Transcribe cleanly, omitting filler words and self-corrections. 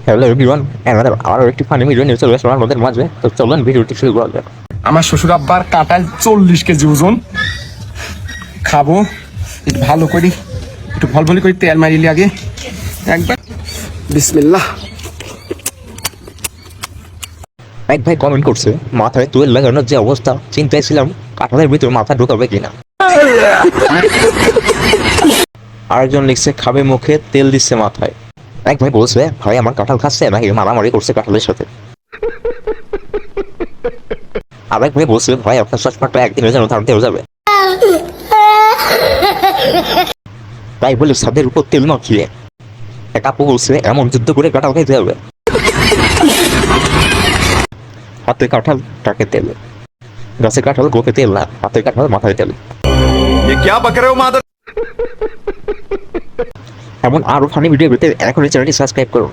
Hello everyone, আমাদের আরও একটি ফানি ভিডিও নিয়ে চলে আসলাম আমাদের মাঝে। তো চলুন ভিডিওটি শুরু করা যাক। আমার শ্বশুর আব্বার কাঁঠাল 40 কেজি ওজন। খাবো একটু ভালো করি, একটু ভলভলি করে তেল মারিলি আগে একবার। বিসমিল্লাহ। এক ভাই কমেন্ট করছে, মাথায় তুয়েল লাগানোর যে অবস্থা, চিন্তায় ছিলাম কাঁঠালের ভিতরে মাথা ঢোকাবে কিনা। আরেকজন লিখছে, খাবে মুখে তেল দিচ্ছে মাথায়। এক ভাই বলছে, ভাই আমার কাঁঠাল খাচ্ছে নাকি মারামারি করছে কাঁঠালের সাথে। আরেক ভাই বলছে, ভাই আপনার চশমাটা একদিনের জন্য ধারতে হয়ে যাবে। তাই বলে ছাদের উপর তেল মাখিয়ে এক আপু বলছে, এমন যুদ্ধ করে কাঁঠাল খাইতে হবে। হাতে কাঁঠাল টাকে তেল, গাছে কাঁঠাল গোপে তেল না, হাতে কাঁঠাল মাথায় তেল। ये क्या बक रहे हो मादर। এমন আরো ফানি ভিডিও পেতে এখনই চ্যানেলটি সাবস্ক্রাইব করুন।